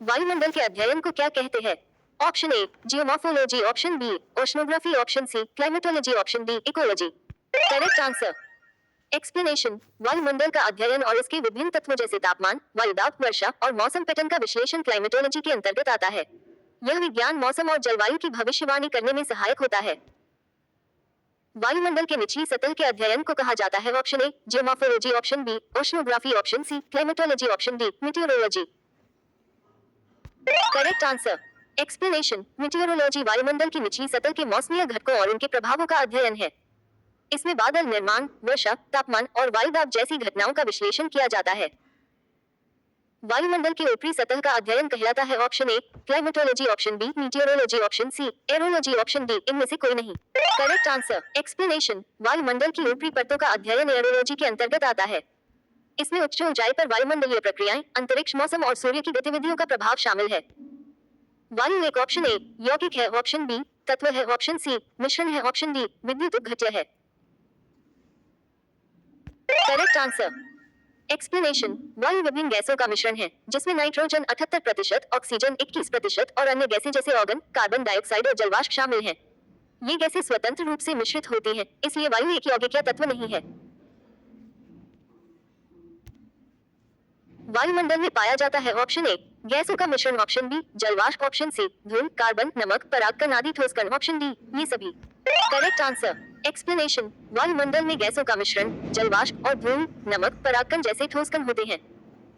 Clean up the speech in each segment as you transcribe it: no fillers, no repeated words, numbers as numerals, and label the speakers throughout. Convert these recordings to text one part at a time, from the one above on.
Speaker 1: वायुमंडल के अध्ययन को क्या कहते हैं? Option A geomorphology, option B oceanography, option C climatology, option D ecology. Correct answer. Explanation. वायुमंडल का अध्ययन और इसके विभिन्न तत्वों जैसे तापमान, वायुदाब, वर्षा और मौसम पैटर्न का विश्लेषण क्लाइमेटोलॉजी के अंतर्गत आता है। यह विज्ञान मौसम और जलवायु की भविष्यवाणी करने में सहायक होता है। वायुमंडल के निचली सतह के अध्ययन को कहा जाता है option A geomorphology, option B oceanography, option C climatology, option D meteorology. Correct answer. Explanation. Meteorology वायुमंडल की निचली सतह के मौसमीय घटकों और उनके प्रभावों का अध्ययन है। इसमें बादल निर्माण, वर्षा, तापमान और वायुदाब जैसी घटनाओं का विश्लेषण किया जाता है। वायुमंडल की ऊपरी सतह का अध्ययन कहलाता है option A climatology, option B meteorology, option C aerology, option D इनमें से कोई नहीं। Correct answer. एक्सप्लेनेशन। वायुमंडल की ऊपरी परतों का अध्ययन एरोलॉजी के अंतर्गत आता है। इसमें उच्च ऊंचाई पर वायुमंडलीय प्रक्रियाएं, अंतरिक्ष, मौसम और सूर्य की गतिविधियों का प्रभाव शामिल है। वायु एक ऑप्शन ए यौगिक है, ऑप्शन बी तत्व है, ऑप्शन सी मिश्रण है, ऑप्शन डी विद्युत घट्य है। Correct answer. एक्सप्लेनेशन। वायु विभिन्न गैसों का मिश्रण है जिसमें नाइट्रोजन 78%, ऑक्सीजन 21% और अन्य गैसें जैसे ऑर्गन, कार्बन डाइऑक्साइड और जलवाष्प शामिल हैं। ये गैसें स्वतंत्र रूप से मिश्रित होती हैं, इसलिए वायु एक यौगिक या तत्व नहीं है। वायुमंडल में पाया जाता है ऑप्शन ए गैसों का मिश्रण, ऑप्शन बी जलवाष्प, ऑप्शन सी धूल, कार्बन, नमक, परागकण आदि ठोस कण, ऑप्शन डी ये सभी। Correct answer. एक्सप्लेनेशन। वायुमंडल में गैसों का मिश्रण, जलवाष्प और धूल, नमक, परागकण जैसे ठोस कण होते हैं।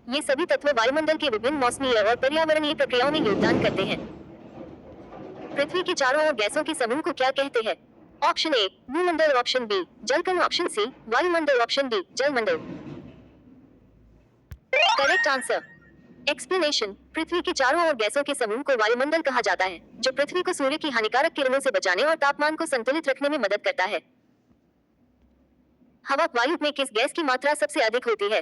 Speaker 1: ये सभी तत्व वायुमंडल के विभिन्न मौसमीय और पर्यावरणीय प्रक्रियाओं में योगदान करते हैं। पृथ्वी के चारों ओर गैसों के समूह को क्या कहते हैं? ऑप्शन ए भूमंडल, ऑप्शन बी जलकण, ऑप्शन सी वायुमंडल, ऑप्शन डी जलमंडल। Correct answer. एक्सप्लेनेशन। पृथ्वी के चारों ओर गैसों के समूह को वायुमंडल कहा जाता है, जो पृथ्वी को सूर्य की हानिकारक किरणों से बचाने और तापमान को संतुलित रखने में मदद करता है। हवा वायु में किस गैस की मात्रा सबसे अधिक होती है?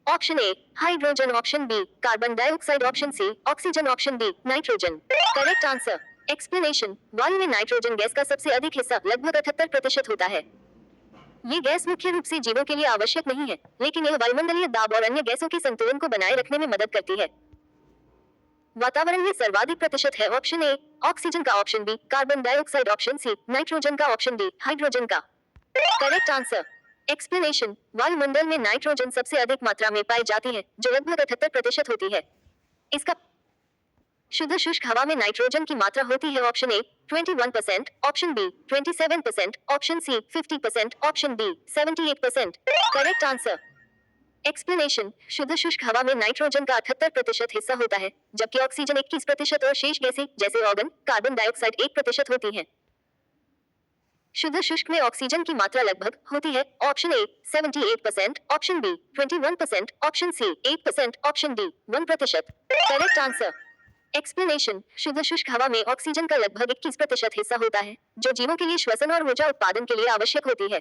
Speaker 1: Option A hydrogen, option B carbon dioxide, option C oxygen, option D nitrogen. Correct answer. Explanation. वायु में नाइट्रोजन गैस का सबसे अधिक हिस्सा लगभग 78% होता है। ये गैस मुख्य रूप से जीवों के लिए आवश्यक नहीं है, लेकिन यह वायुमंडलीय दाब और अन्य गैसों के संतुलन को बनाए रखने में मदद करती है। वातावरण में सर्वाधिक प्रतिशत है ऑप्शन ए ऑक्सीजन का, option B carbon dioxide, option C nitrogen का, ऑप्शन डी हाइड्रोजन का। Correct answer. एक्सप्लेनेशन। वायुमंडल में नाइट्रोजन सबसे अधिक मात्रा में पाई जाती है, जो लगभग 78% होती है। इसका शुद्ध शुष्क हवा में नाइट्रोजन की मात्रा होती है option A 21%, option B 27%, option C 50%, option D 78%। Correct answer. Explanation. शुद्ध शुष्क हवा में नाइट्रोजन का 78% हिस्सा होता है, जबकि ऑक्सीजन 21% और शेष गैसें जैसे ऑर्गन, कार्बन डाइऑक्साइड 1% होती हैं। शुद्ध शुष्क में ऑक्सीजन की मात्रा लगभग होती है option A 78%, option B 21%, option C 8%, option D 1%। Correct answer. Explanation. शुद्ध शुष्क हवा में ऑक्सीजन का लगभग 21% हिस्सा होता है, जो जीवों के लिए श्वसन और ऊर्जा उत्पादन के लिए आवश्यक होती है।